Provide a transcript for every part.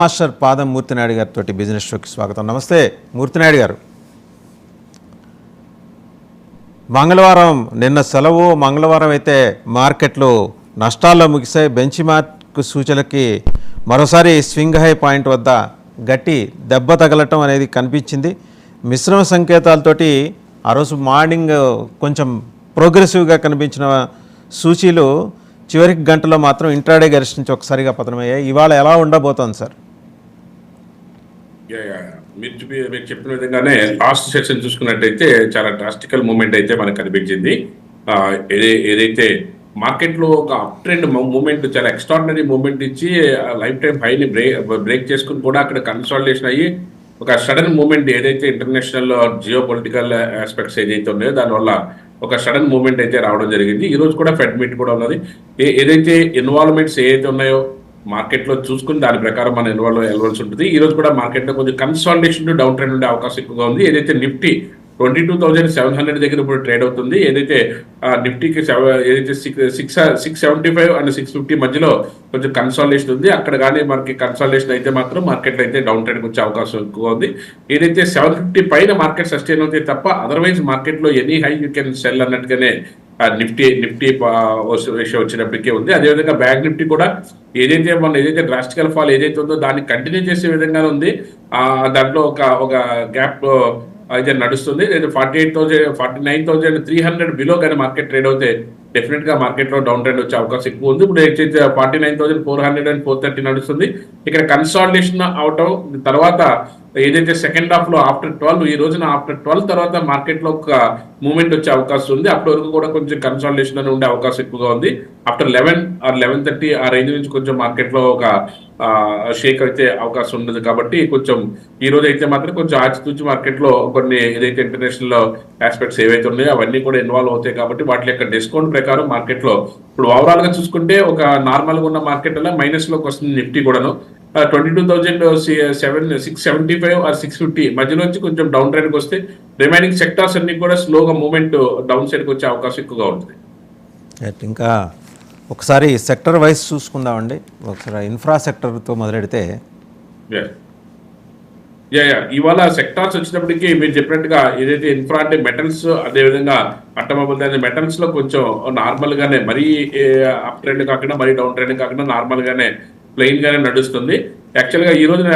Master పాదం మూర్తినాయుడు గారితో business షోకి స్వాగతం. నమస్తే మూర్తినాయుడు గారు. మంగళవారం నిన్న సెలవు. మంగళవారం అయితే మార్కెట్లు నష్టాల్లో ముగిశాయి. బెంచ్ మార్క్ సూచనలకి మరోసారి స్వింగ్ హై పాయింట్ వద్ద గట్టి దెబ్బ తగలటం అనేది కనిపించింది. మిశ్రమ సంకేతాలతోటి ఆ రోజు మార్నింగ్ కొంచెం ప్రోగ్రెసివ్గా కనిపించిన సూచీలు చివరికి గంటలో మాత్రం ఇంట్రాడే గరిష్ట నుంచి ఒకసారిగా పతనమయ్యాయి. ఇవాళ ఎలా ఉండబోతోంది సార్? మీరు చెప్పిన విధంగానే లాస్ట్ సెషన్ చూసుకున్నట్టయితే చాలా డ్రాస్టికల్ మూమెంట్ అయితే మనకు కనిపించింది. ఏదైతే మార్కెట్లో ఒక అప్ ట్రెండ్ మూమెంట్, చాలా ఎక్స్ట్రాడినరీ మూమెంట్ ఇచ్చి లైఫ్ టైం హైని బ్రేక్ చేసుకుని కూడా అక్కడ కన్సాలిడేషన్ అయ్యి ఒక సడన్ మూమెంట్ ఏదైతే ఇంటర్నేషనల్ జియో పొలిటికల్ ఆస్పెక్ట్స్ ఏదైతే ఉన్నాయో దానివల్ల ఒక సడన్ మూమెంట్ అయితే రావడం జరిగింది. ఈ రోజు కూడా ఫెడ్ మీట్ కూడా ఉన్నది. ఏదైతే ఇన్వాల్వ్మెంట్స్ ఏదైతే ఉన్నాయో మార్కెట్లో చూసుకుని దాని ప్రకారం మన ఇన్వాల్వ్స్ ఉంటుంది. ఈ రోజు కూడా మార్కెట్లో కొంచెం కన్సాలిడేషన్ డౌన్ ట్రెండ్ ఉండే అవకాశం ఎక్కువగా ఉంది. ఏదైతే నిఫ్టీ 22,700 దగ్గర ఇప్పుడు ట్రేడ్ అవుతుంది. ఏదైతే నిఫ్టీకి ఏదైతే 675 అండ్ 650 మధ్యలో కొంచెం కన్సాలిడేషన్ ఉంది. అక్కడ కానీ మనకి కన్సాలిడేషన్ అయితే మాత్రం మార్కెట్లో అయితే డౌన్ ట్రెండ్కి వచ్చే అవకాశం ఎక్కువ ఉంది. ఏదైతే 750 పైన మార్కెట్ సస్టైన్ అవుతాయి తప్ప అదర్వైజ్ మార్కెట్లో any high you can sell అన్నట్టుగానే నిఫ్టీ విషయం వచ్చినప్పటికీ ఉంది. అదేవిధంగా బ్యాంక్ నిఫ్టీ కూడా ఏదైతే డ్రాస్టికల్ ఫాల్ ఏదైతే ఉందో దాన్ని కంటిన్యూ చేసే విధంగానే ఉంది. దాంట్లో ఒక గ్యాప్ అయితే నడుస్తుంది. 49,300 బిలో కానీ మార్కెట్ ట్రేడ్ అవుతే డెఫినెట్ గా మార్కెట్ లో డౌన్ ట్రెండ్ వచ్చే అవకాశం ఎక్కువ ఉంది. ఇప్పుడు 49,400 and 430 నడుస్తుంది. ఇక్కడ కన్సాలిడేషన్ అవటం తర్వాత ఏదైతే సెకండ్ హాఫ్ లో ఆఫ్టర్ 12 ఈ రోజున ఆఫ్టర్ 12 తర్వాత మార్కెట్ లో ఒక మూవ్మెంట్ వచ్చే అవకాశం ఉంది. అప్పటి వరకు కూడా కొంచెం కన్సాలిడేషన్ అని ఉండే అవకాశం ఎక్కువగా ఉంది. ఆఫ్టర్ 11 or 11:30 ఆ రేంజ్ నుంచి కొంచెం మార్కెట్ లో ఒక షేక్ అయితే అవకాశం ఉండదు. కాబట్టి కొంచెం ఈ రోజు అయితే మాత్రం కొంచెం ఆచితూచి మార్కెట్ లో కొన్ని ఏదైతే ఇంటర్నేషనల్ ఆస్పెక్ట్స్ ఏవైతే ఉన్నాయో అవన్నీ కూడా ఇన్వాల్వ్ అవుతాయి. కాబట్టి వాటి యొక్క డిస్కౌంట్ ప్రకారం మార్కెట్ లో ఇప్పుడు ఓవరాల్ గా చూసుకుంటే ఒక నార్మల్ గా ఉన్న మార్కెట్ అలా మైనస్ లోకి వస్తుంది. నిఫ్టీ కూడాను 22,675 or 650 మధ్యలో నుంచి కొంచెం డౌన్ ట్రెండ్కి వస్తే రిమైనింగ్ సెక్టార్స్ అన్ని కూడా స్లోగా మూవ్మెంట్ డౌన్ సైడ్కి వచ్చే అవకాశం ఎక్కువగా ఉంటుంది. ఇంకా ఒకసారి సెక్టర్ వైజ్ చూసుకుందామండి. ఒకసారి ఇన్ఫ్రా సెక్టర్తో మొదలెడితే ఇవాళ సెక్టార్స్ వచ్చినప్పటికీ మీరు చెప్పినట్టుగా ఏదైతే ఇన్ఫ్రా అంటే మెటల్స్, అదేవిధంగా ఆటోమొబైల్ మెటల్స్ లో కొంచెం నార్మల్ గానే మరీ అప్ ట్రెండ్ కాకుండా మరీ డౌన్ ట్రెండ్ కాకుండా నార్మల్ గానే ప్లెయిన్ గానే నడుస్తుంది. యాక్చువల్ గా ఈ రోజున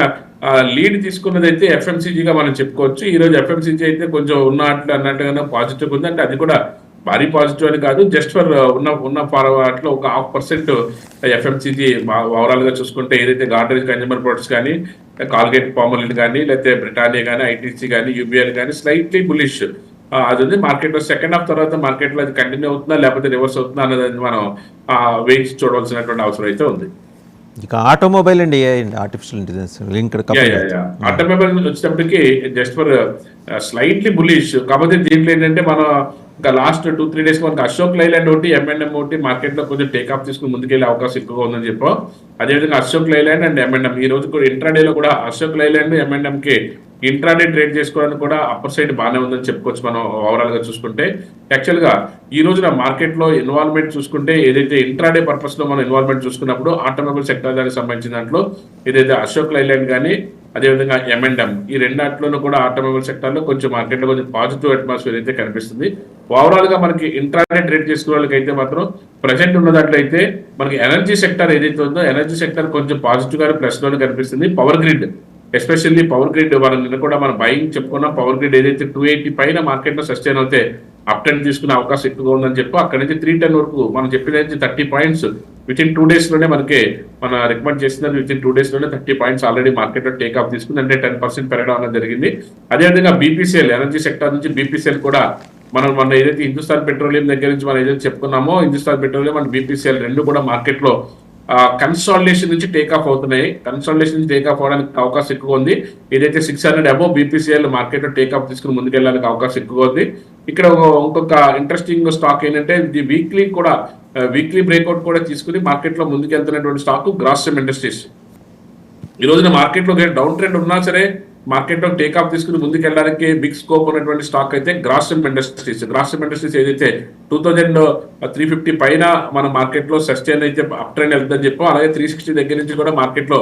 లీడ్ తీసుకున్నది అయితే ఎఫ్ఎంసీజీగా మనం చెప్పుకోవచ్చు. ఈ రోజు ఎఫ్ఎంసీజీ అయితే కొంచెం అన్నట్టుగానే పాజిటివ్ ఉంది. అంటే అది కూడా భారీ పాజిటివ్ అని కాదు, జస్ట్ ఫర్ ఉన్న వాటిలో ఒక 0.5% ఎఫ్ఎంసీజీ ఓవరాల్ గా చూసుకుంటే ఏదైతే గార్డెన్స్ కన్జ్యూమర్ ప్రొడక్ట్స్ కానీ, కాల్గేట్ పామోలిన్ కానీ, లేకపోతే బ్రిటానియా కానీ, ఐటీసీ కానీ, యూబీఎల్ కానీ స్లైట్లీ బులిష్ అది ఉంది. మార్కెట్ లో సెకండ్ హాఫ్ తర్వాత మార్కెట్ లో అది కంటిన్యూ అవుతుందా లేకపోతే రివర్స్ అవుతుందా అన్నది మనం వేచి చూడవలసినటువంటి అవసరం అయితే ఉంది. ఇక automobile and AI and artificial intelligence linked automobile వచ్చేటప్పటికి జస్ట్ ఫర్ స్లైట్లీ బులిష్. కాకపోతే దీంట్లో ఏంటంటే మనం ఇంకా లాస్ట్ 2-3 డేస్ మనకి అశోక్ లైలాండ్ ఒకటి, M&M ఒకటి మార్కెట్ లో కొంచెం టేక్ ఆఫ్ తీసుకుని ముందుకెళ్లే అవకాశం ఎక్కువగా ఉందని చెప్పాం. అదేవిధంగా అశోక్ లైలాండ్ అండ్ M&M ఈ రోజు కూడా ఇంట్రాడే లో కూడా అశోక్ లైలాండ్ M&M కి ఇంట్రాడే ట్రేడ్ చేసుకోవడానికి కూడా అప్పర్ సైడ్ బాగానే ఉందని చెప్పుకోవచ్చు మనం ఓవరాల్ గా చూసుకుంటే. యాక్చువల్ గా ఈ రోజున మార్కెట్ లో ఇన్వాల్వ్మెంట్ చూసుకుంటే ఏదైతే ఇంట్రాడే పర్పస్ లో మనం ఇన్వాల్వ్మెంట్ చూసుకున్నప్పుడు ఆటోమొబైల్ సెక్టర్ దానికి సంబంధించిన దాంట్లో ఏదైతే అశోక్ లైలాండ్ కానీ అదేవిధంగా M&M ఈ రెండాట్లోనూ కూడా ఆటోమొబైల్ సెక్టర్ లో కొంచెం మార్కెట్ లో కొంచెం పాజిటివ్ అట్మాస్ఫియర్ అయితే కనిపిస్తుంది. ఓవరాల్ గా మనకి ఇంట్రాడే ట్రేడ్ చేసుకునే వాళ్ళకి అయితే మాత్రం ప్రజెంట్ ఉన్న దాంట్లో అయితే మనకి ఎనర్జీ సెక్టర్ ఏదైతే ఉందో ఎనర్జీ సెక్టర్ కొంచెం పాజిటివ్ గా ప్లస్ లోనే కనిపిస్తుంది. Power grid especially power grid మనం నిన్న కూడా మనం బయింగ్ చెప్పుకున్నాం. పవర్ గ్రిడ్ ఏదైతే 280 పైన మార్కెట్ లో సస్టైన్ అవుతే అప్ ట్రెండ్ తీసుకునే అవకాశం ఎక్కువగా ఉందని చెప్పి అక్కడ నుంచి 310 వరకు మనం చెప్పినది 30 పాయింట్స్ వితిన్ 2 days లోనే మనకి మన రికమెండ్ చేస్తున్నారు. వితిన్ 2 days లోనే 30 పాయింట్స్ ఆల్రెడీ మార్కెట్ లో టేక్ ఆఫ్ తీసుకుంది. అంటే 10% పెరగడం అనేది జరిగింది. అదేవిధంగా బీపీసీఎల్ ఎనర్జీ సెక్టర్ నుంచి బీపీసీఎల్ కూడా మనం ఏదైతే హిందుస్థాన్ పెట్రోలియం దగ్గర నుంచి మనం ఏదైతే చెప్పుకున్నామో హిందుస్థాన్ పెట్రోలియం అండ్ బీపీసీఎల్ రెండు కూడా మార్కెట్ లో కన్సాలిడేషన్ నుంచి టేక్ ఆఫ్ అవుతున్నాయి. కన్సాలిడేషన్ నుంచి టేక్ ఆఫ్ అవడానికి అవకాశం ఎక్కువ ఉంది. ఏదైతే 600 అబోవ్ బీపీసీఎల్ మార్కెట్ లో టేక్ ఆఫ్ తీసుకుని ముందుకెళ్ళడానికి అవకాశం ఎక్కువ ఉంది. ఇక్కడ ఇంకొక ఇంట్రెస్టింగ్ స్టాక్ ఏంటంటే ది వీక్లీ బ్రేక్అవుట్ కూడా తీసుకుని మార్కెట్ లో ముందుకెళ్తున్నటువంటి స్టాక్ గ్రాసిమ్ ఇండస్ట్రీస్. ఈ రోజున మార్కెట్ లో డౌన్ ట్రెండ్ ఉన్నా సరే మార్కెట్ లో టేక్ ఆఫ్ తీసుకుని ముందుకెళ్ళడానికి బిగ్ స్కోప్ ఉన్నటువంటి స్టాక్ అయితే గ్రాసిమ్ ఇండస్ట్రీస్ ఏదైతే 2350 పైన మన మార్కెట్ లో సస్టైన్ అయితే అప్ ట్రెండ్ వెళ్తుందని చెప్పాం. అలాగే 360 దగ్గర నుంచి కూడా మార్కెట్ లో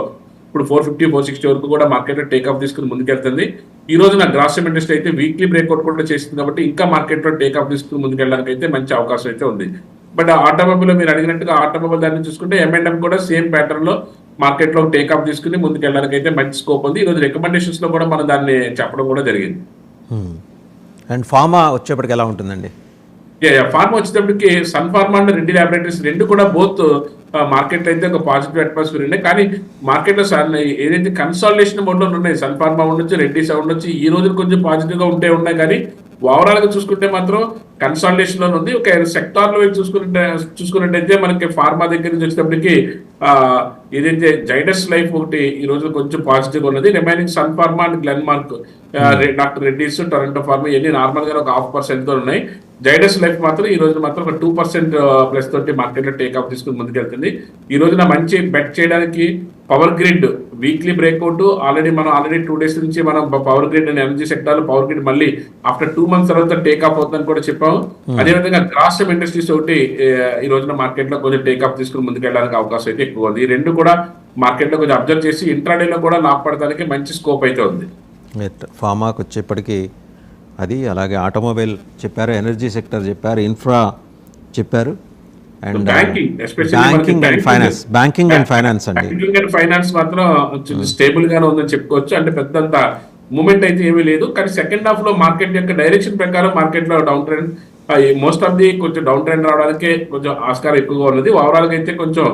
ఇప్పుడు 450 460 వరకు కూడా మార్కెట్ టేక్ ఆఫ్ తీసుకుని ముందుకెళ్తుంది. ఈ రోజు నా గ్రాస్ ఇండస్ట్రీ అయితే వీక్లీ బ్రేక్అవుట్ కూడా చేసింది కాబట్టి ఇంకా మార్కెట్ లో టేక్ ఆఫ్ తీసుకుని ముందుకెళ్ళడానికి అయితే మంచి అవకాశం అయితే ఉంది. బట్ ఆటోమొబైల్ మీరు అడిగినట్టుగా ఆటోమొబైల్ దాన్ని చూసుకుంటే M&M కూడా సేమ్ ప్యాటర్న్ లో మార్కెట్ లో టేక్ ఆఫ్ తీసుకుని ముందుకెళ్ళడానికి అయితే మంచి స్కోప్ ఉంది. ఈ రోజు రికమెండేషన్స్ లో కూడా మనం దాన్ని చెప్పడం కూడా జరిగింది. అండ్ ఫార్మా వచ్చేప్పటికి ఎలా ఉంటుందండి? ఫార్మా వచ్చేటప్పటికి సన్ ఫార్మా అండ్ రెడ్డి ల్యాబొరేటరీస్ రెండు కూడా బోత్ మార్కెట్ అయితే ఒక పాజిటివ్ అట్మాస్ఫియర్ ఉన్నాయి. కానీ మార్కెట్ లో ఏదైతే కన్సాలిడేషన్ మోడ్ లో ఉన్నాయి, సన్ ఫార్మా ఉండొచ్చు, రెడ్డిస్ ఉండొచ్చు, ఈ రోజు కొంచెం పాజిటివ్ గా ఉన్నాయి. కానీ ఓవరాల్ గా చూసుకుంటే మాత్రం కన్సాలిడేషన్ లో ఉంది. ఒక సెక్టార్ లో చూసుకున్నట్టయితే మనకి ఫార్మా దగ్గర నుంచి వచ్చేటప్పటికి ఏదైతే జైడస్ లైఫ్ ఒకటి ఈ రోజు కొంచెం పాజిటివ్ గా ఉన్నది. Remaining Sun Pharma and Glenmark, Doctor Reddy's, Torrent Pharma ఇవన్నీ నార్మల్ గా ఒక 0.5% తో ఉన్నాయి. జైడస్ లైఫ్ మాత్రం ఈ రోజు మాత్రం ఒక 2% ప్లస్ తోటి మార్కెట్ లో టేక్ ఆఫ్ తీసుకుని ముందుకెళ్తుంది. ఈ రోజున మంచి బెట్ చేయడానికి power grid weekly breakout already 2 days నుంచి మనం power grid and energy sector లో పవర్ గ్రిడ్ మళ్ళీ ఆఫ్టర్ 2 months తర్వాత టేక్ ఆఫ్ అవుతుందని కూడా చెప్పాము. అదేవిధంగా గ్రాసిమ్ ఇండస్ట్రీస్ ఒకటి ఈ రోజున మార్కెట్ లో కొంచెం టేక్ ఆఫ్ తీసుకుని ముందుకెళ్ళడానికి అవకాశం అయితే ఎక్కువ ఉంది. ఈ రెండు కూడా మార్కెట్ లో కొంచెం అబ్జర్వ్ చేసి ఇంట్రాడే లో కూడా లాభపడడానికి మంచి స్కోప్ అయితే ఉంది. ఫార్మాకు వచ్చేప్పటికి అది, అలాగే ఆటోమొబైల్ చెప్పారు, ఎనర్జీ సెక్టర్ చెప్పారు, ఇన్ఫ్రా చెప్పారు, అండ్ బ్యాంకింగ్ అండ్ ఫైనాన్స్ అండి. బ్యాంకింగ్ అండ్ ఫైనాన్స్ మాత్రం స్టేబుల్ గానే ఉందని చెప్పుకోవచ్చు. అంటే పెద్దంత మూమెంట్ అయితే ఏమీ లేదు. కానీ సెకండ్ హాఫ్ లో మార్కెట్ యొక్క డైరెక్షన్ ప్రకారం మార్కెట్ లో down trend, most of the కొంచెం డౌన్ ట్రెండ్ రావడానికి కొంచెం ఆస్కారం ఎక్కువగా ఉన్నది. ఓవరాల్ గా అయితే కొంచెం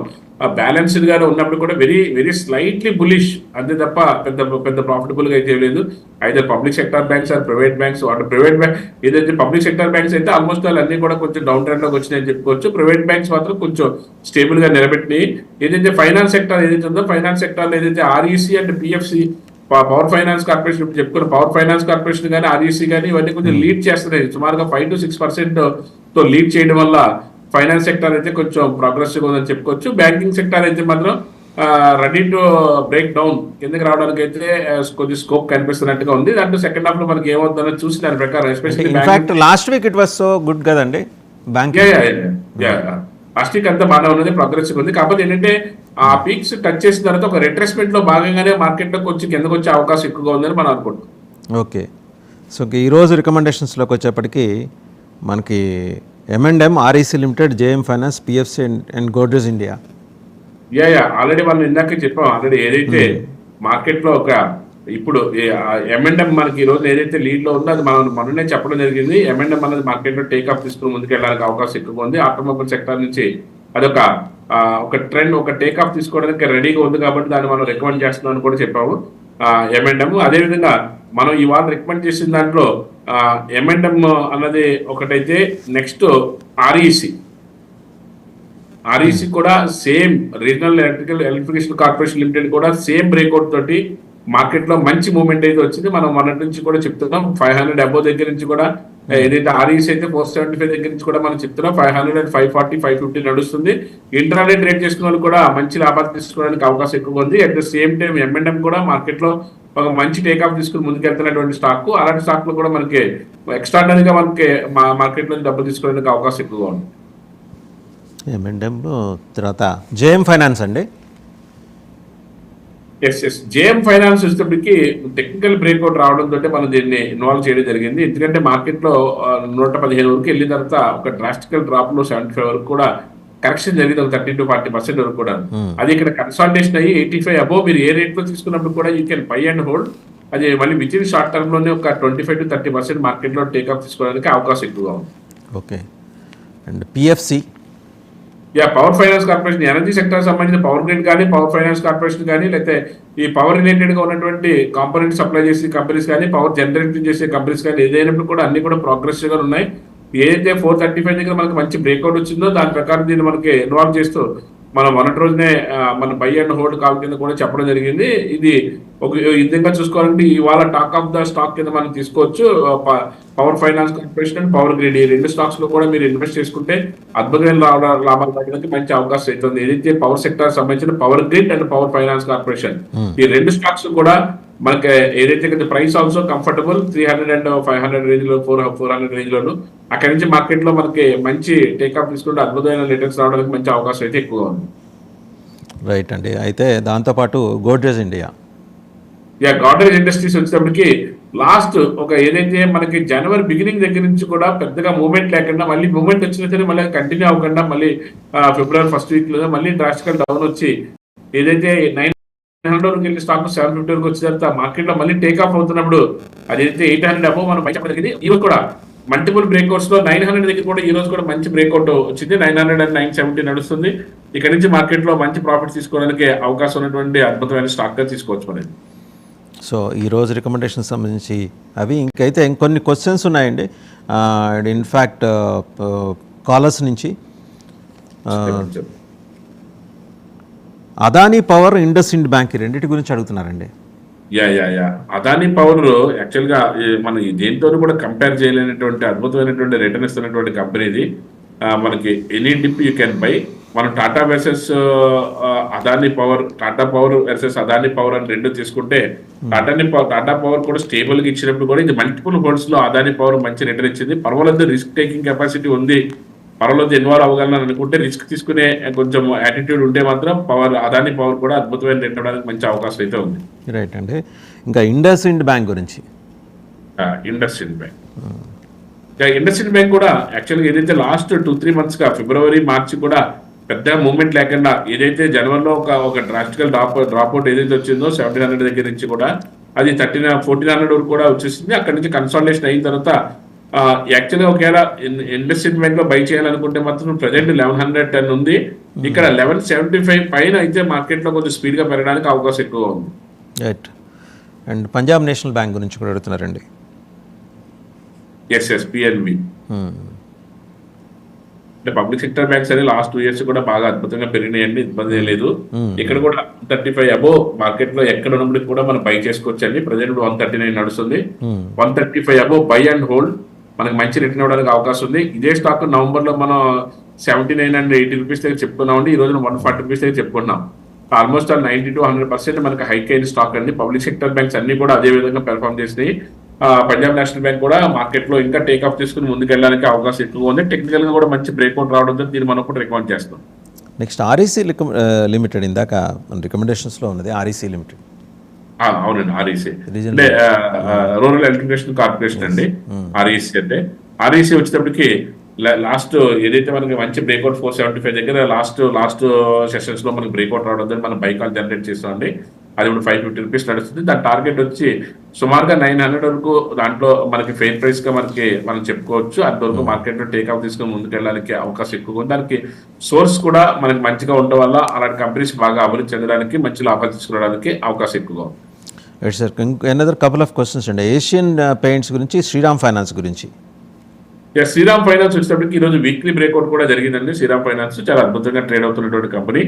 బ్యాలెన్స్డ్ గానే ఉన్నప్పుడు కూడా వెరీ వెరీ స్లైట్లీ బులిష్ అంతే తప్ప పెద్ద ప్రాఫిటబుల్ గా అయితే లేదు. అయితే public sector banks or private banks, private bank ఏదైతే పబ్లిక్ సెక్టర్ బ్యాంక్స్ అయితే ఆల్మోస్ట్ అన్ని కూడా కొంచెం డౌన్ ట్రెండ్ లోకి వచ్చినాయని చెప్పుకోవచ్చు. ప్రైవేట్ బ్యాంక్స్ మాత్రం కొంచెం స్టేబుల్ గా నిలబెట్టినాయి. ఏదైతే ఫైనాన్స్ సెక్టర్ ఏదైతే ఉందో, ఫైనాన్స్ సెక్టర్ లో ఏదైతే REC and PFC, power finance corporation చెప్పుకున్న పవర్ ఫైనాన్స్ కార్పొరేషన్ కానీ ఆర్ఈసీ కానీ ఇవన్నీ కొంచెం లీడ్ చేస్తున్నాయి. సుమారుగా 5 to 6% తో లీడ్ చేయడం వల్ల ఫైనాన్స్ సెక్టర్ అయితే కొంచెం ప్రోగ్రెసివ్ ఉందని చెప్పుకోవచ్చు. బ్యాంకింగ్ సెక్టర్ అయితే మాత్రం రెడీ టు బ్రేక్ డౌన్ కిందకి రావడానికి అయితే కొంచెం స్కోప్ కనిపిస్తున్నట్టుగా ఉంది. దాంట్లో సెకండ్ హాఫ్ లో మనకి ఏమవుతుందో చూసి దాని ప్రకారం especially last week it was so good కదండి లాస్ట్ వీక్ అంతా బాగా ఉన్నది, ప్రోగ్రెసివ్ ఉంది. కాకపోతే ఏంటంటే ఆ పీక్స్ టచ్ చేసిన తర్వాత ఒక రిట్రెస్మెంట్ లో భాగంగానే మార్కెట్ లో కొంచెం కిందకు వచ్చే అవకాశం ఎక్కువగా ఉందని మనం అనుకుంటున్నాం. ఓకే, సో ఈరోజు రికమెండేషన్స్లోకి వచ్చేప్పటికి మనకి M&M, REC limited, JM finance, PFC and Godrej India. Already మనం ఇందాక చెప్పాం. ఆల్రెడీ ఏదైతే మార్కెట్ లో ఒక ఇప్పుడు M&M మనకి ఈ రోజు ఏదైతే లీడ్ లో ఉందో అది మనం మొన్ననే చెప్పడం జరిగింది. M&M అనేది మార్కెట్ లో టేక్ ఆఫ్ తీసుకుని ముందుకు వెళ్ళడానికి అవకాశం ఎక్కువ ఉంది. ఆటోమొబైల్ సెక్టర్ నుంచి అదొక ట్రెండ్, ఒక టేక్ ఆఫ్ తీసుకోవడానికి రెడీగా ఉంది కాబట్టి దాన్ని మనం రికమెండ్ చేస్తున్నాం అని కూడా చెప్పాము. M&M అదేవిధంగా మనం ఇవాళ రికమెండ్ చేసిన దాంట్లో M&M అన్నది ఒకటైతే, నెక్స్ట్ REC కూడా same regional electrification corporation limited కూడా సేమ్ బ్రేక్అవుట్ తోటి మార్కెట్ లో మంచి మూవ్మెంట్ అయితే వచ్చింది. మనం మొన్నటి నుంచి కూడా చెప్తున్నాం 500 అబోవ్ దగ్గర నుంచి కూడా ఏదైతే REC అయితే 475 దగ్గర నుంచి కూడా మనం చెప్తున్నాం 500 and 540 550 నడుస్తుంది. ఇంటర్నే ట్రేడ్ చేసుకున్న వాళ్ళు కూడా మంచి లాభాలు తీసుకోవడానికి అవకాశం ఎక్కువ ఉంది. At the same time M&M కూడా మార్కెట్ లో ఒక మంచి టేక్ ఆఫ్ తీసుకుని ముందుకెళ్తున్నటువంటి స్టాక్. అలాంటి స్టాక్ లో కూడా మనకి ఎక్స్ట్రాడనరీగా మనకి మార్కెట్ లో డబ్బులు తీసుకోవడానికి అవకాశం ఎక్కువగా ఉంది. M&M తర్వాత JM ఫైనాన్స్ అండి. JM ఫైనాన్స్ వచ్చేటప్పటికి టెక్నికల్ బ్రేక్అవుట్ రావడంతో మనం దీన్ని ఇన్వాల్వ్ చేయడం జరిగింది. ఎందుకంటే మార్కెట్ లో 115 వరకు వెళ్ళిన తర్వాత ఒక డ్రాస్టికల్ డ్రాప్ లో 75 వరకు కూడా కరెక్షన్ జరిగింది, ఒక 30 to 40% వరకు కూడా. అది ఇక్కడ కన్సాలిడేషన్ అయ్యి 85 అబోవ్ మీరు ఏ రేట్ లో తీసుకున్నప్పుడు కూడా you can by and hold. అది మళ్ళీ విత్ ఇన్ షార్ట్ టర్మ్ లోనే ఒక 25 to 30% మార్కెట్ లో టేక్ ఆఫ్ తీసుకోవడానికి అవకాశం ఎక్కువగా ఉంది. Okay, and PFC power finance corporation energy sector సంబంధించిన పవర్ గ్రిడ్ కానీ, పవర్ ఫైనాన్స్ కార్పొరేషన్ కానీ, లేకపోతే ఈ పవర్ రిలేటెడ్ గా ఉన్నటువంటి కాంపోనెంట్ సప్లై చేసే కంపెనీస్ కానీ, పవర్ జనరేట్ చేసే కంపెనీస్ కానీ ఏదైనప్పుడు కూడా అన్ని కూడా ప్రోగ్రెసివ్ గా ఉన్నాయి. ఏదైతే 435 దగ్గర మనకి మంచి బ్రేక్అవుట్ వచ్చిందో దాని ప్రకారం దీన్ని మనకి ఇన్వాల్వ్ చేస్తూ మనం మొన్నటి రోజునే మన బై అండ్ హోల్డ్ కాల్ కింద కూడా చెప్పడం జరిగింది. ఇది ఒక విధంగా చూసుకోవాలంటే ఇవాళ టాక్ ఆఫ్ ద స్టాక్ కింద మనం తీసుకోవచ్చు. Power finance corporation and power grid ఈ రెండు స్టాక్స్ లో కూడా మీరు ఇన్వెస్ట్ చేసుకుంటే అద్భుతమైన లాభాలు రావడానికి మంచి అవకాశం అవుతుంది. ఏదైతే పవర్ సెక్టర్ సంబంధించిన power grid and power finance corporation ఈ రెండు స్టాక్స్ కూడా మనకి ఏదైతే price also comfortable 300 and 500 range లో 400 రేంజ్ లోను అక్కడి నుంచి మార్కెట్ లో మనకి మంచి టేక్ ఆఫ్ తీసుకుంటే అద్భుతమైన రిటర్న్స్ రావడానికి మంచి అవకాశం అయితే ఎక్కువ ఉంది. రైట్ అండి. అయితే దాంతోపాటు గోడ్రేజ్ ఇండియా. గాడ్రేజ్ ఇండస్ట్రీస్ వచ్చేటప్పటికి లాస్ట్ ఒక ఏదైతే మనకి జనవరి బిగినింగ్ దగ్గర నుంచి కూడా పెద్దగా మూవ్మెంట్ లేకుండా మళ్ళీ మూవ్మెంట్ వచ్చినా సరే మళ్ళీ కంటిన్యూ అవ్వకుండా మళ్ళీ ఫిబ్రవరి ఫస్ట్ వీక్ లో మళ్ళీ డ్రాస్టికల్ డౌన్ వచ్చి ఏదైతే 900 వరకు వెళ్ళి స్టాక్ 750 వరకు వచ్చిన తర్వాత మార్కెట్ లో మళ్ళీ టేక్ ఆఫ్ అవుతున్నప్పుడు అదైతే 800 అబో మనం బయట జరిగింది. ఈ రోజు కూడా మల్టిపుల్ బ్రేక్అవుట్స్ లో 900 దగ్గర కూడా ఈ రోజు కూడా మంచి బ్రేక్అవుట్ వచ్చింది. 900 అండ్ 970 నడుస్తుంది. ఇక్కడ నుంచి మార్కెట్ లో మంచి ప్రాఫిట్ తీసుకోవడానికి అవకాశం ఉన్నటువంటి అద్భుతమైన స్టాక్ గా తీసుకోవచ్చు మనం. సో ఈరోజు రికమెండేషన్ సంబంధించి అవి ఇంకైతే ఇంకొన్ని క్వశ్చన్స్ ఉన్నాయండి. ఇన్ఫ్యాక్ట్ కాలర్స్ నుంచి అదానీ పవర్, ఇండస్ ఇండ్ బ్యాంక్ రెండింటి గురించి అడుగుతున్నారండి. అదానీ పవర్ యాక్చువల్ గా మనం దేంతో కూడా కంపేర్ చేయలేనటువంటి అద్భుతమైనటువంటి రిటర్న్ ఇస్తున్నటువంటి కంపెనీ ఇది. మనకి any dip you can buy. మనం Tata versus Adani power, Tata power versus Adani power అని రెండు తీసుకుంటే టాటా పవర్ కూడా స్టేబుల్ గా ఇచ్చినప్పుడు కూడా ఇది మల్టిపుల్ హోల్డ్స్ లో అదానీ పవర్ మంచి రిటర్న్ ఇచ్చింది. పర్వాలేదు, రిస్క్ టేకింగ్ కెపాసిటీ ఉంది, పర్వాలేదు ఇన్వాల్వ్ అవ్వగలను అనుకుంటే, రిస్క్ తీసుకునే కొంచెం యాటిట్యూడ్ ఉంటే మాత్రం అదానీ పవర్ కూడా అద్భుతమైన రిటర్న్ అవడానికి మంచి అవకాశం అయితే ఉంది. రైట్ అండి. ఇంకా ఇండస్ ఇండ్ బ్యాంక్ గురించి. ఇండస్ ఇండ్ బ్యాంక్ కూడా యాక్చువల్గా ఏదైతే లాస్ట్ 2-3 months గా ఫిబ్రవరి మార్చి కూడా పెద్ద మూవ్మెంట్ లేకుండా ఏదైతే జనవరిలో ఒక డ్రాస్టికల్ డ్రాప్ అవుట్ ఏదైతే వచ్చిందో 1700 దగ్గర నుంచి కూడా అది 1400 వరకు కూడా వచ్చేసింది. అక్కడ నుంచి కన్సాలిడేషన్ అయిన తర్వాత యాక్చువల్గా ఒకవేళ ఇండస్ ఇండ్ బ్యాంక్ లో బై చేయాలనుకుంటే మాత్రం ప్రజెంట్ 1110 ఉంది. ఇక్కడ 1175 పైన అయితే మార్కెట్ లో కొంచెం స్పీడ్ గా పెరగడానికి అవకాశం ఎక్కువ ఉంది. Right. And Punjab national bank గురించి కూడా అడుగుతున్నారండి. ఎస్ పిఎన్బి అంటే పబ్లిక్ సెక్టర్ బ్యాంక్స్ అని లాస్ట్ 2 years కూడా బాగా అద్భుతంగా పెరిగినాయండి, ఇబ్బంది లేదు. ఇక్కడ కూడా 135 అబో మార్కెట్ లో ఎక్కడ ఉన్నప్పటికీ కూడా మనం బై చేసుకోవచ్చు అండి. ప్రజెంట్ 139 నడుస్తుంది. 135 అబో బై అండ్ హోల్డ్ మనకి మంచి రిటర్న్ అవ్వడానికి అవకాశం ఉంది. ఇదే స్టాక్ నవంబర్ లో మనం 79 and 80 రూపీస్ దగ్గర చెప్పుకున్నామండి. ఈ రోజున 140 రూపీస్ దగ్గర చెప్పుకున్నాం. ఆల్మోస్ట్ 90 to 100% మనకి హైక్ అయిన స్టాక్ అండి. పబ్లిక్ సెక్టర్ బ్యాంక్స్ అన్ని కూడా అదే విధంగా పెర్ఫామ్ చేసినాయి. పంజాబ్ నేషనల్ బ్యాంక్ కూడా మార్కెట్ లో ఇంకా టేక్ ఆఫ్ తీసుకుని ముందుకు వెళ్ళడానికి అవకాశం ఎక్కువ ఉంది. టెక్నికల్ గా కూడా మంచి బ్రేక్అవుట్ రావడంతో దీన్ని మనం కూడా రికమెండ్ చేస్తాం. నెక్స్ట్ ఆర్ఈసీ లిమిటెడ్, ఇందాక రికమెండేషన్స్ లో ఉన్నది ఆర్ఈసీ లిమిటెడ్. అవునండి, ఆర్ఈసీ అంటే రూరల్ ఎలక్ట్రిఫికేషన్ కార్పొరేషన్ అండి. ఆర్ఈసీ అంటే ఆర్ఈసీ వచ్చేటప్పటికి లాస్ట్ ఏదైతే మనకి మంచి బ్రేక్అవుట్ 475 దగ్గర లాస్ట్ సెషన్స్ లో మనకి బ్రేక్అవుట్ రావడం మనం బై కాల్ జనరేట్ చేస్తామండి. అది ఇప్పుడు 550 రూపీస్ నడుస్తుంది. దాని టార్గెట్ వచ్చి సుమారుగా 900 వరకు దాంట్లో మనకి ఫెయిర్ ప్రైస్ గా మనం చెప్పుకోవచ్చు. అంతవరకు మార్కెట్ లో టేక్ ఆఫ్ తీసుకుని ముందుకు వెళ్ళడానికి అవకాశం ఎక్కువ ఉంది. దానికి సోర్స్ కూడా మనకి మంచిగా ఉండడం వల్ల అలాంటి కంపెనీస్ బాగా అభివృద్ధి చెందడానికి, మంచి లాభాలు తీసుకురావడానికి అవకాశం ఎక్కువగా ఉంది. Right sir. Another couple of questions అండి. ఏషియన్ పెయింట్స్ గురించి, శ్రీరామ్ ఫైనాన్స్ గురించి. శ్రీరామ్ ఫైనాన్స్ వచ్చేటప్పటికి ఈ రోజు వీక్లీ బ్రేక్అవుట్ కూడా జరిగిందండి. శ్రీరామ్ ఫైనాన్స్ చాలా అద్భుతంగా ట్రేడ్ అవుతున్నటువంటి కంపెనీ.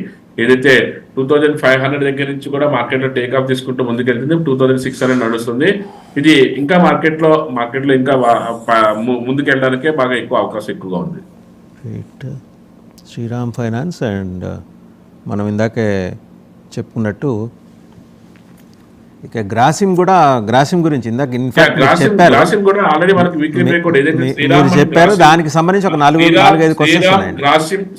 ఏదైతే 2500 దగ్గర నుంచి కూడా మార్కెట్ లో టేక్ ఆఫ్ తీసుకుంటూ ముందుకెళ్తుంది. 2600 నడుస్తుంది. ఇది ఇంకా మార్కెట్ లో ఇంకా ముందుకెళ్ళడానికే బాగా ఎక్కువ అవకాశం ఎక్కువగా ఉంది. శ్రీరామ్ ఫైనాన్స్ అండ్ మనం ఇందాకే చెప్పుకున్నట్టు ఇక గ్రాసిమ్ గురించి ఇందాక ఇన్ఫాక్ట్ మీరు చెప్పారు. దానికి సంబంధించి ఒక 4-5 క్వశ్చన్స్ ఉన్నాయండి.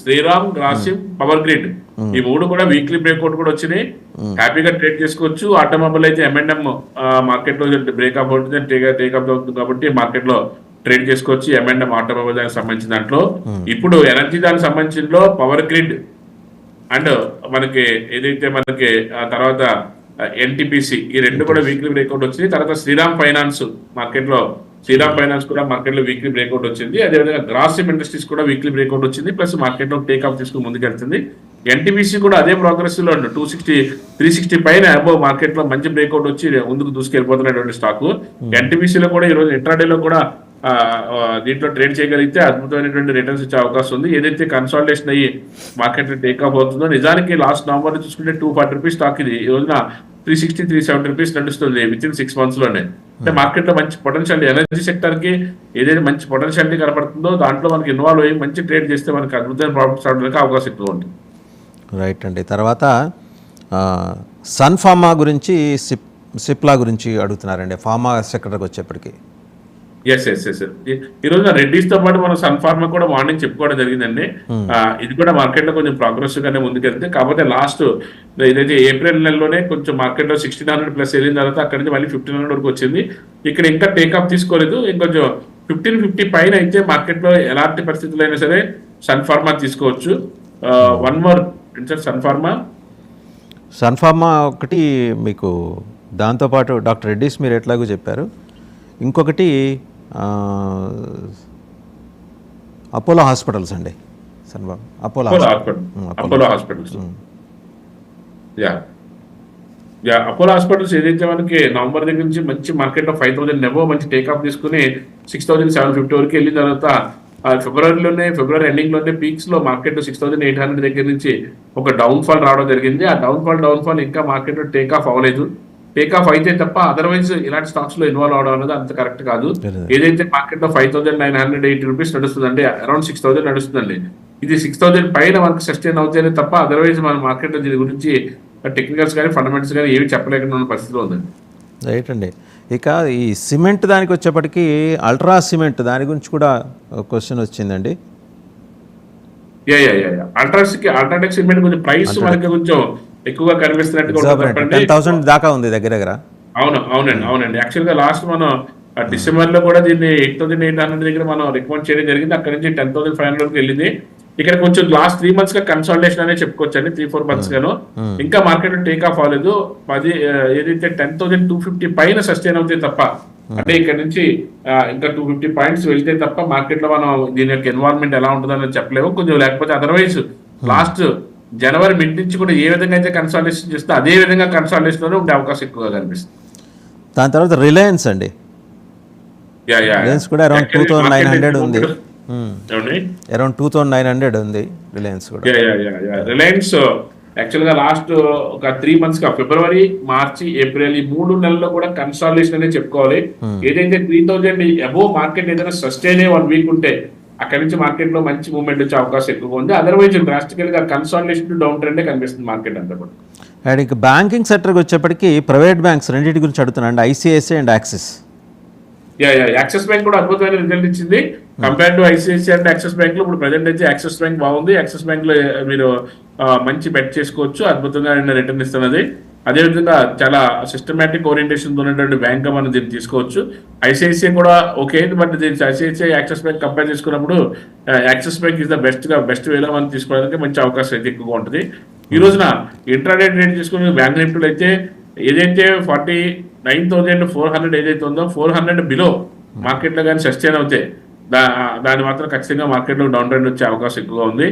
శ్రీరామ్, గ్రాసిమ్, పవర్ గ్రిడ్ ఈ మూడు కూడా వీక్లీ బ్రేక్అవుట్ కూడా వచ్చినాయి. హ్యాపీగా ట్రేడ్ చేసుకోవచ్చు. ఆటోమొబైల్ అయితే M&M మార్కెట్ లో బ్రేక్అప్ అవుతుంది, టేక్ అప్ అవుతుంది కాబట్టి మార్కెట్ లో ట్రేడ్ చేసుకోవచ్చు. M&M ఆటోమొబైల్ దానికి సంబంధించిన దాంట్లో. ఇప్పుడు ఎనర్జీ దానికి సంబంధించిన పవర్ గ్రిడ్ అండ్ మనకి ఏదైతే మనకి తర్వాత ఎన్టీపీసీ ఈ రెండు కూడా వీక్లీ బ్రేక్అవుట్ వచ్చింది. తర్వాత శ్రీరామ్ ఫైనాన్స్ కూడా మార్కెట్ లో వీక్లీ బ్రేక్అవుట్ వచ్చింది. అదేవిధంగా గ్రాసిమ్ ఇండస్ట్రీస్ కూడా వీక్లీ బ్రేక్అవుట్ వచ్చింది. ప్లస్ మార్కెట్ లో టేక్ ఆఫ్ తీసుకుని ముందుకెళ్తుంది. ఎన్టీపీసీ కూడా అదే ప్రోగ్రెస్ లో 360 పైన అబోవ్ మార్కెట్ లో మంచి బ్రేక్అవుట్ వచ్చి ముందుకు దూసుకెళ్ళిపోతున్నటువంటి స్టాక్. ఎన్టీపీసీలో కూడా ఈ రోజు ఇంట్రాడేలో కూడా దీంట్లో ట్రేడ్ చేయగలిగితే అద్భుతమైనటువంటి రిటర్న్స్ ఇచ్చే అవకాశం ఉంది. ఏదైతే కన్సాలిడేషన్ అయ్యి మార్కెట్ లో టేక్ ఆఫ్ అవుతుందో, నిజానికి లాస్ట్ నవంబర్ చూసుకుంటే 240 రూపీస్ స్టాక్ ఇది ఈ రోజున 360-370 రూపీస్ నడుస్తుంది వితిన్ 6 months లోనే. అంటే మార్కెట్ లో మంచి పొటెన్షియల్, ఎనర్జీ సెక్టర్ కి ఏదైతే మంచి పొటెన్షియాలిటీ కనపడుతుందో దాంట్లో మనకి ఇన్వాల్వ్ అయ్యి మంచి ట్రేడ్ చేస్తే మనకి అద్భుతమైన ప్రాఫిట్స్ రావడానికి అవకాశం ఎక్కువ ఉంటుంది. రైట్ అండి. తర్వాత సన్ ఫార్మా గురించి, సిప్లా గురించి అడుగుతున్నారండి. ఫార్మా సెక్టర్కి వచ్చేప్పటికి ఎస్ ఎస్ ఎస్ ఈ రోజు రెడ్డిస్ తో పాటు మనం సన్ ఫార్మా కూడా మార్నింగ్ చెప్పుకోవడం జరిగిందండి. ఇది కూడా మార్కెట్ లో కొంచెం ప్రోగ్రెసివ్ గానే ముందుకెళ్తే, కాకపోతే లాస్ట్ ఏదైతే ఏప్రిల్ నెలలోనే కొంచెం మార్కెట్ లో 1600+ వెళ్ళిన తర్వాత అక్కడి నుంచి మళ్ళీ 1500 వరకు వచ్చింది. ఇక్కడ ఇంకా టేక్ ఆఫ్ తీసుకోలేదు. ఇంకొంచెం 1550 పైన అయితే మార్కెట్ లో ఎలాంటి పరిస్థితుల్లో అయినా సరే సన్ ఫార్మా తీసుకోవచ్చు. వన్ మోర్ సన్ ఫార్మా ఒకటి మీకు, దాంతోపాటు డాక్టర్ రెడ్డిస్ మీరు ఎట్లాగో చెప్పారు. ఇంకొకటి అపోలో హాస్పిటల్స్ అండి. సన్ ఫార్మా అపోలో హాస్పిటల్స్ అపోలో హాస్పిటల్స్ ఏదైతే మనకి నవంబర్ దగ్గర నుంచి మంచి మార్కెట్ లో 5000 నెవో మంచి టేక్ ఆఫ్ తీసుకుని 6750 వరకు వెళ్ళిన తర్వాత ఫిబ్రవరి ఎండింగ్ లోనే పీక్స్ లో మార్కెట్ 6800 దగ్గర నుంచి ఒక డౌన్ ఫాల్ రావడం జరిగింది. ఆ డౌన్ ఫాల్ ఇంకా మార్కెట్ లో టేక్ ఆఫ్ అవ్వలేదు. టేక్ ఆఫ్ అయితే తప్ప అదర్వైజ్ ఇలాంటి స్టాక్స్ లో ఇన్వాల్వ్ అవడం అనేది అంత కరెక్ట్ కాదు. ఏదైతే మార్కెట్ లో 5980 రూపీస్ నడుస్తుందండి, అరౌండ్ 6000 నడుస్తుందండి. ఇది 6000 పైన మనకు సస్టైన్ అవుతేనే తప్ప అదర్వైజ్ మన మార్కెట్ లో దీని గురించి టెక్నికల్స్ కానీ ఫండమెంటల్స్ కానీ ఏమి చెప్పలేకుండా ఉన్న పరిస్థితిలో ఉందండి. రైట్ అండి. ఇక ఈ సిమెంట్ దానికి వచ్చేప్పటికి అల్ట్రా సిమెంట్ దాని గురించి కూడా క్వశ్చన్ వచ్చిందండి. అల్ట్రాటెక్ సిమెంట్ కొంచెం ప్రైస్ మనకి కొంచెం ఎక్కువగా కనిపిస్తున్నట్టుగా 10,000 దాకా ఉంది దగ్గర. అవునండి. యాక్చువల్ గా లాస్ట్ మనం డిసెంబర్ లో కూడా దీన్ని 8800 దగ్గర మనం రికమెండ్ చేయడం జరిగింది. అక్కడ నుంచి 10,500 వరకు వెళ్ళింది. ఇక్కడ కొంచెం లాస్ట్ 3 months గా కన్సాలిడేషన్ అనే చెప్పుకోవచ్చు అండి, 3-4 months గాను. ఇంకా మార్కెట్ టేక్ ఆఫ్ అవ్వలేదు. ఏదైతే 10,250 పైన సస్టైన్ అవుతాయి తప్ప, అంటే ఇక్కడ నుంచి ఇంకా 250 పాయింట్స్ వెళ్తే తప్ప మార్కెట్ లో మనం దీని యొక్క ఎన్వైరన్మెంట్ ఎలా ఉంటుందని చెప్పలేము. కొంచెం లేకపోతే అదర్వైజ్ లాస్ట్ జనవరి మిడ్ నుంచి కూడా ఏ విధంగా అయితే కన్సాలిడేషన్ చేస్తే అదే విధంగా కన్సాలిడేషన్ లోనే ఉండే అవకాశం ఎక్కువగా కనిపిస్తుంది. దాని తర్వాత రిలయన్స్ అండి, రిలయన్స్ కూడా అరౌండ్ 2900 ఉంది. అరౌండ్ 2900 ఉంది రిలయన్స్ కూడా. రిలయన్స్ యాక్చువల్ గా లాస్ట్ ఒక 3 months గా ఫిబ్రవరి, మార్చి, ఏప్రిల్ ఈ 3 నెలల్లో కూడా కన్సాలిడేషన్ అనే చెప్పుకోవాలి. ఏదైతే 3000 అబోవ్ మార్కెట్ ఏదైనా సస్టైన్ 1 వీక్ ఉంటే అక్కడ నుంచి మార్కెట్ లో మంచి మూవ్మెంట్ వచ్చే అవకాశం ఎక్కువగా ఉంది. అదర్వైజ్ డ్రాస్టికల్ గా కన్సాలిడేషన్ డౌన్ ట్రెండే కనిపిస్తుంది మార్కెట్ అంతా కూడా. అండ్ ఇంకా బ్యాంకింగ్ సెక్టర్కి వచ్చేప్పటికి ప్రైవేట్ బ్యాంక్స్ రెండింటి గురించి అడుగుతున్నాను, ICICI and axis. Axis bank కూడా అద్భుతమైన రిజల్ట్ ఇచ్చింది compare to ICICI and axis bank లో. ఇప్పుడు ప్రజెంట్ అయితే యాక్సిస్ బ్యాంక్ బాగుంది. యాక్సిస్ బ్యాంక్ లో మీరు మంచి బెట్ చేసుకోవచ్చు, అద్భుతంగా రిటర్న్ ఇస్తున్నది. అదేవిధంగా చాలా సిస్టమేటిక్ ఓరియంటేషన్ ఉన్నటువంటి బ్యాంక్ గా మనం దీన్ని తీసుకోవచ్చు. ఐసిఐసిఐ కూడా okay, but ICICI Axis Bank compare చేసుకున్నప్పుడు Axis Bank is the best వేలో మనం తీసుకోవడానికి మంచి అవకాశం అయితే ఎక్కువగా ఉంటుంది. ఈ రోజున ఇంట్రాడే ట్రేడ్ చేసుకునే బ్యాంక్ నిఫ్టీలో అయితే ఏదైతే 49,400 ఏదైతే ఉందో 400 బిలో మార్కెట్ లో కానీ సస్టైన్ అవుతాయి దాని మాత్రం ఖచ్చితంగా మార్కెట్ లో డౌన్ ట్రెండ్ వచ్చే అవకాశం ఎక్కువగా ఉంది.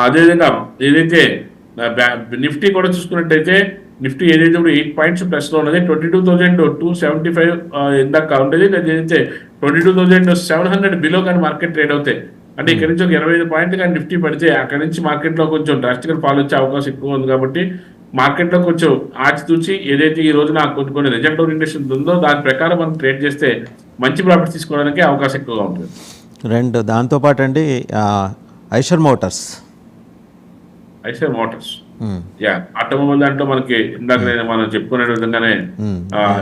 అదేవిధంగా ఏదైతే నిఫ్టీ కూడా చూసుకున్నట్టయితే నిఫ్టీ ఏదైతే ఇప్పుడు 8 పాయింట్స్ ప్లస్ లో ఉన్నది, 22,275 ఇందాక ఉండేది. ఏదైతే 22,700 బిలో కానీ మార్కెట్ ట్రేడ్ అవుతాయి, అంటే ఇక్కడ నుంచి ఒక 25 పాయింట్లు కానీ నిఫ్టీ పడితే అక్కడ నుంచి మార్కెట్ లో కొంచెం డ్రాస్టికల్ ఫాల్ వచ్చే అవకాశం ఎక్కువ ఉంది. కాబట్టి మార్కెట్ లో కొంచెం ఆచితూచి ఏదైతే ఈ రోజున కొన్ని రిజల్ట్ ఓరియంటేషన్ ఉందో దాని ప్రకారం మనం ట్రేడ్ చేస్తే మంచి ప్రాఫిట్స్ తీసుకోవడానికి అవకాశం ఎక్కువగా ఉంటుంది. రెండు దాంతోపాటు అండి ఐషర్ మోటార్స్ ఆటోమొబైల్ దాంట్లో మనకి ఇందాక మనం చెప్పుకునే విధంగానే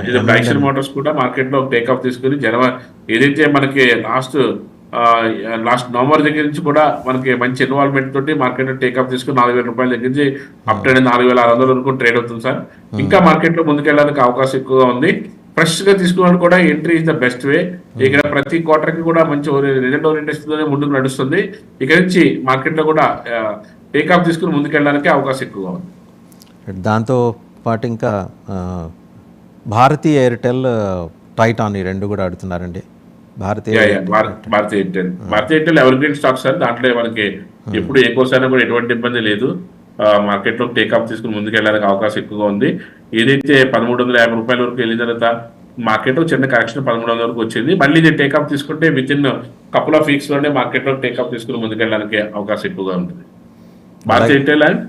ఇది ఐషర్ మోటార్స్ కూడా మార్కెట్ లో టేక్ ఆఫ్ తీసుకుని జనవరి ఏదైతే మనకి లాస్ట్ నవంబర్ దగ్గర నుంచి కూడా మనకి మంచి ఇన్వాల్వ్మెంట్ తోటి మార్కెట్ టేక్ ఆఫ్ తీసుకుని 4,000 రూపాయల దగ్గర నుంచి అప్ టు 4,600 వరకు ట్రేడ్ అవుతుంది సార్. ఇంకా మార్కెట్ లో ముందుకెళ్ళడానికి అవకాశం ఎక్కువగా ఉంది. ఫ్రెష్ గా తీసుకోవడానికి కూడా entry is the best way. ఇక్కడ ప్రతి క్వార్టర్ కి కూడా మంచి రిజల్ట్ ఓరియంటేషన్ తోనే ముందుకు నడుస్తుంది. ఇక్కడ నుంచి మార్కెట్ లో కూడా టేక్ ఆఫ్ తీసుకుని ముందుకెళ్ళడానికి అవకాశం ఎక్కువగా ఉంది. దాంతో పాటు ఇంకా భారతీయ ఎయిర్టెల్, టైటాన్ ఈ రెండు కూడా ఆడుతున్నారండి. Bharti Airtel evergreen stock sir, దాంట్లో మనకి ఎప్పుడు ఏ కోసైనా కూడా ఎటువంటి ఇబ్బంది లేదు. మార్కెట్ లో టేక్ ఆఫ్ తీసుకుని ముందుకెళ్ళడానికి అవకాశం ఎక్కువగా ఉంది. ఏదైతే 1,350 రూపాయల వరకు వెళ్ళిన తర్వాత మార్కెట్ లో చిన్న కరెక్షన్ 1,300 వరకు వచ్చింది. మళ్ళీ ఇది టేక్ ఆఫ్ తీసుకుంటే within couple of weeks లోనే మార్కెట్ లో టేక్ ఆఫ్ తీసుకుని ముందుకెళ్ళడానికి అవకాశం ఎక్కువగా ఉంటుంది. Bharti Airtel and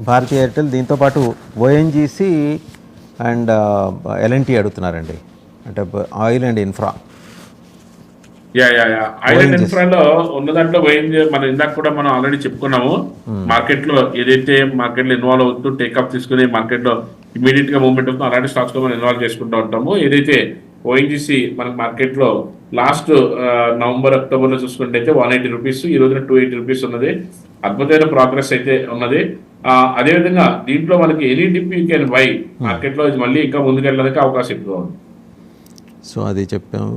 Bharti Airtel, దీంతో పాటు ఓఎన్జీసీ అండ్ ఎల్ఎన్టీ అడుగుతున్నారండి, అంటే oil and infra. Oil and ఇన్ఫ్రాలో ఉన్న దాంట్లో మనం ఇందాక కూడా మనం ఆల్రెడీ చెప్పుకున్నాము. మార్కెట్ లో ఏదైతే మార్కెట్ లో ఇన్వాల్వ్ అవుతూ టేక్ ఆఫ్ తీసుకుని మార్కెట్ లో ఇమీడియట్ గా మూవ్మెంట్ అవుతుందో అలాంటి స్టాక్స్ లో మనం ఇన్వాల్వ్ చేసుకుంటూ ఉంటాము. ఏదైతే ఓఎన్జీసీ మనకి మార్కెట్లో లాస్ట్ నవంబర్ అక్టోబర్లో చూసుకుంటే అయితే 180 రూపీస్, ఈ రోజున 280 రూపీస్ ఉన్నది. అద్భుతమైన ప్రోగ్రెస్ అయితే ఉన్నది. అదేవిధంగా దీంట్లో మనకి any dip you can by, మార్కెట్లో ఇది మళ్ళీ ఇంకా ముందుకెళ్ళడానికి అవకాశం ఎక్కువ ఉంది. సో అది చెప్పాము.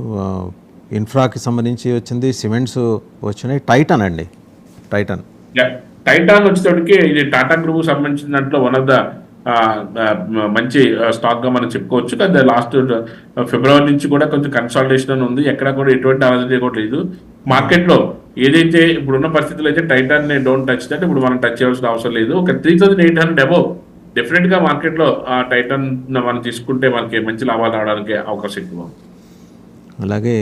ఇన్ఫ్రాకి సంబంధించి వచ్చింది, సిమెంట్స్ వచ్చినాయి. టైటాన్ అండి, టైటాన్ వచ్చేటప్పటికి ఇది టాటా గ్రూప్ సంబంధించిన దాంట్లో వన్ ఆఫ్ ద మంచి స్టాక్ గా మనం చెప్పుకోవచ్చు. కానీ లాస్ట్ ఫిబ్రవరి నుంచి కూడా కొంచెం కన్సాలిడేషన్ ఉంది, ఎక్కడ కూడా ఎటువంటి అలజడి కూడా లేదు. మార్కెట్ లో ఏదైతే ఇప్పుడున్న పరిస్థితుల్లో అయితే టైటాన్ డోంట్ టచ్ దట్, ఇప్పుడు మనం టచ్ చేయాల్సిన అవసరం లేదు. ఒక 3800 అబోవ్ డెఫినెట్ గా మార్కెట్ లో టైటాన్ మనం తీసుకుంటే మనకి మంచి లాభాలు రావడానికి అవకాశం ఎక్కువ. అలాగే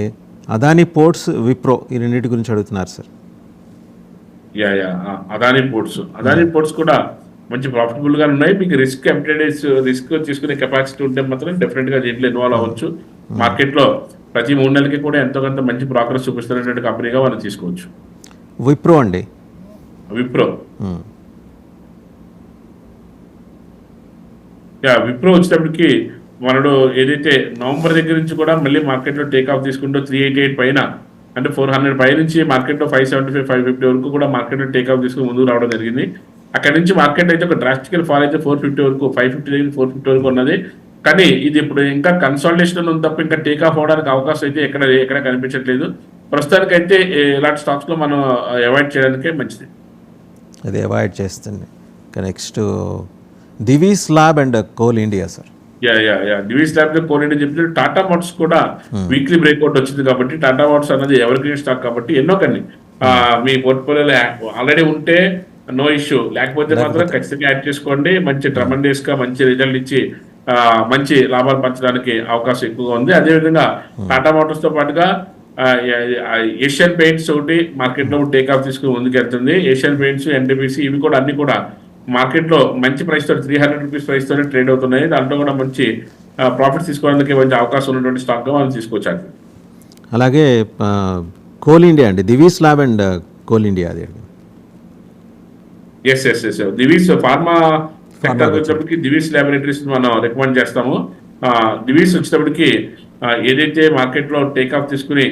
అదానీ పోర్ట్స్, విప్రో ఈ రెండింటి గురించి అడుగుతున్నారు సార్. అదానీ పోర్ట్స్ కూడా మంచి ప్రాఫిటబుల్ గా ఉన్నాయి. మీకు రిస్క్ తీసుకునే కెపాసిటీ ఉంటే మాత్రం డెఫినెట్ గా దీంట్లో ఇన్వాల్వ్ అవ్వచ్చు. మార్కెట్ లో ప్రతి 3 నెలలకి కూడా ఎంతో కొంత మంచి ప్రోగ్రెస్ చూపిస్తున్నటువంటి కంపెనీగా మనం తీసుకోవచ్చు. విప్రో అండి, విప్రో వచ్చేటప్పటికి మనడు ఏదైతే నవంబర్ దగ్గర నుంచి కూడా మళ్ళీ మార్కెట్ లో టేక్ ఆఫ్ తీసుకుంటూ 388 పైన, అంటే 400 పై నుంచి మార్కెట్ లో 575, 550 వరకు కూడా మార్కెట్ లో టేక్ ఆఫ్ తీసుకుని ముందుకు రావడం జరిగింది. అక్కడ నుంచి మార్కెట్ అయితే ఒక డ్రాస్టికల్ ఫాల్ అయితే 450 వరకు, 550 దగ్గర 450 వరకు ఉన్నది. కానీ ఇది ఇప్పుడు ఇంకా కన్సాలిడేషన్ ఉంది తప్ప ఇంకా టేక్ ఆఫ్ అవడానికి అవకాశం అయితే ఎక్కడ కనిపించట్లేదు. ప్రస్తుతానికైతే ఇలాంటి స్టాక్స్ లో మనం అవాయిడ్ చేయడానికే మంచిది. అది అవాయిడ్ చేస్తుంది. Next Divi's Lab and Coal India sir. Divi's Lab Coal India చెప్తే టాటా మోటార్స్ కూడా వీక్లీ బ్రేక్అవుట్ వచ్చింది కాబట్టి, టాటా మోటార్స్ అనేది ఎవర్ గ్రీన్ స్టాక్ కాబట్టి ఎన్నో కానీ మీ పోర్ట్ఫోలియోలో ఆల్రెడీ ఉంటే నో ఇష్యూ, లేకపోతే మాత్రం ఖచ్చితంగా యాడ్ చేసుకోండి. మంచి ట్రమెండస్ గా మంచి రిజల్ట్ ఇచ్చి మంచి లాభాలు పంచడానికి అవకాశం ఎక్కువగా ఉంది. అదేవిధంగా టాటా మోటార్స్ తో పాటుగా ఏషియన్ పెయింట్స్ ఒకటి మార్కెట్ లో టేక్ ఆఫ్ తీసుకుని ముందుకెళ్తుంది. ఏషియన్ పెయింట్స్, ఎన్టీపీసీ ఇవి కూడా అన్ని కూడా మార్కెట్ లో మంచి ప్రైస్ తో 300 రూపీస్ ప్రైస్ తోనే ట్రేడ్ అవుతున్నాయి. దాంట్లో కూడా మంచి ప్రాఫిట్స్ తీసుకోవడానికి మంచి అవకాశం ఉన్నటువంటి స్టాక్ గా మనం తీసుకోవచ్చు. అలాగే కోల్ ఇండియా అండి, దివీస్ ల్యాబ్ అండ్ కోల్ ఇండియా. అది ఎస్ దివీస్ ఫార్మా సెక్టర్ వచ్చేటప్పటికి దివీస్ ల్యాబొరేటరీస్ మనం రికమెండ్ చేస్తాము. దివీస్ వచ్చేటప్పటికి ఏదైతే మార్కెట్ లో టేక్ ఆఫ్ తీసుకుని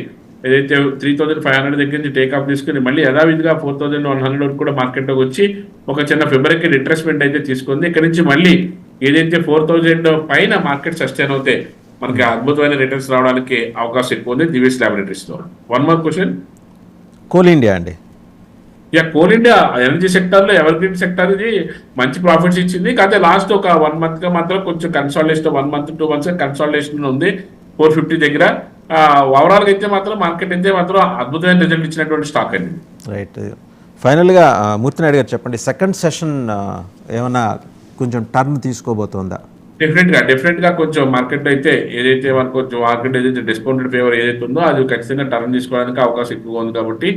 ఏదైతే 3500 దగ్గర నుంచి టేక్ ఆఫ్ తీసుకుని మళ్ళీ యథావిధిగా 4100 వరకు కూడా మార్కెట్ లోకి వచ్చి ఒక చిన్న ఫిబ్రవరికి రిట్రెస్మెంట్ అయితే తీసుకుంది. ఇక్కడ నుంచి మళ్ళీ ఏదైతే 4000 పైన మార్కెట్ సస్టైన్ అవుతే మనకి అద్భుతమైన రిటర్న్స్ రావడానికి అవకాశం ఎక్కువ ఉంది దివీస్ ల్యాబొరేటరీస్ లో. One more question, coal India అండి. కోల్ ఇండియా ఎనర్జీ సెక్టర్ లో ఎవర్ గ్రీన్ సెక్టర్ ఇది మంచి ప్రాఫిట్స్ ఇచ్చింది. కాకపోతే లాస్ట్ ఒక 1 మంత్ గా మాత్రం కొంచెం కన్సాలిడేషన్ 1 మంత్ 2 మంత్స్ కన్సాలిడేషన్ ఉంది 450 దగ్గర. ఓవరాల్ గా అయితే మాత్రం మార్కెట్ అయితే మాత్రం అద్భుతమైన రిజల్ట్ ఇచ్చినటువంటి స్టాక్ అండి. రైట్. ఫైనల్గా మూర్తినాయుడు గారు చెప్పండి, సెకండ్ సెషన్ ఏమన్నా కొంచెం టర్న్ తీసుకోబోతుందా? డెఫినెట్ గా కొంచెం మార్కెట్ అయితే ఏదైతే మనకు కొంచెం మార్కెట్ ఏదైతే డిస్కౌంటెడ్ ఫేవర్ ఏదైతే ఉందో అది ఖచ్చితంగా టర్న్ తీసుకోవడానికి అవకాశం ఎక్కువగా ఉంది. కాబట్టి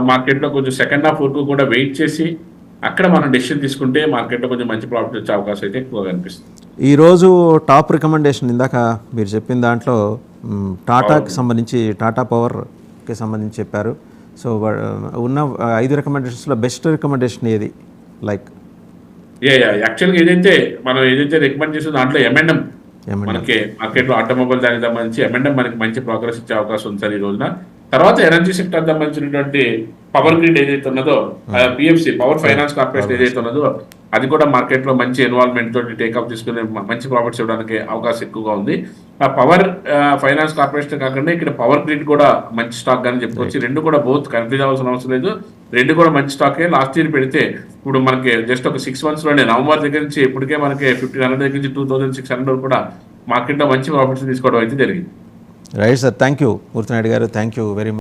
మార్కెట్లో కొంచెం సెకండ్ హాఫ్ వరకు కూడా వెయిట్ చేసి అక్కడ మనం డెసిషన్ తీసుకుంటే మార్కెట్లో కొంచెం మంచి ప్రాఫిట్ వచ్చే అవకాశం అయితే ఎక్కువగా కనిపిస్తుంది. ఈరోజు టాప్ రికమెండేషన్ ఇందాక మీరు చెప్పిన దాంట్లో టాటాకి సంబంధించి, టాటా పవర్కి సంబంధించి చెప్పారు. సో ఉన్న 5 రికమెండేషన్స్లో బెస్ట్ రికమెండేషన్ ఏది? లైక్ యాక్చువల్గా మనం ఏదైతే రికమెండ్ చేసిన దాంట్లో M&M మనకి మార్కెట్లో ఆటోమొబైల్ దానికి సంబంధించి M&M మనకి మంచి ప్రోగ్రెస్ ఇచ్చే అవకాశం ఉంది సార్ ఈ రోజున. తర్వాత ఎనర్జీ సెక్టర్ సంబంధించినటువంటి పవర్ గ్రిడ్ ఏదైతే ఉన్నదో, PFC పవర్ ఫైనాన్స్ కార్పొరేషన్ ఏదైతే ఉన్నదో అది కూడా మార్కెట్ లో మంచి ఇన్వాల్వ్మెంట్ తోటి టేకప్ తీసుకుని మంచి ప్రాఫిట్స్ ఇవ్వడానికి అవకాశం ఎక్కువగా ఉంది. ఆ పవర్ ఫైనాన్స్ కార్పొరేషన్ కాకుండా ఇక్కడ పవర్ గ్రిడ్ కూడా మంచి స్టాక్ అని చెప్పుకోవచ్చు. రెండు కూడా బోత్ కన్ఫ్యూజ్ అవ్వాల్సిన అవసరం లేదు, రెండు కూడా మంచి స్టాకే. లాస్ట్ ఇయర్ పెడితే ఇప్పుడు మనకి జస్ట్ ఒక 6 months లోనే నవంబర్ దగ్గర నుంచి ఇప్పటికే మనకి 1500 దగ్గర నుంచి 2600 కూడా మార్కెట్ లో మంచి ప్రాఫిట్స్ తీసుకోవడం అయితే జరిగింది. Right sir, thank you Murthy Naidu గారు, థ్యాంక్ యూ వెరీ మచ్.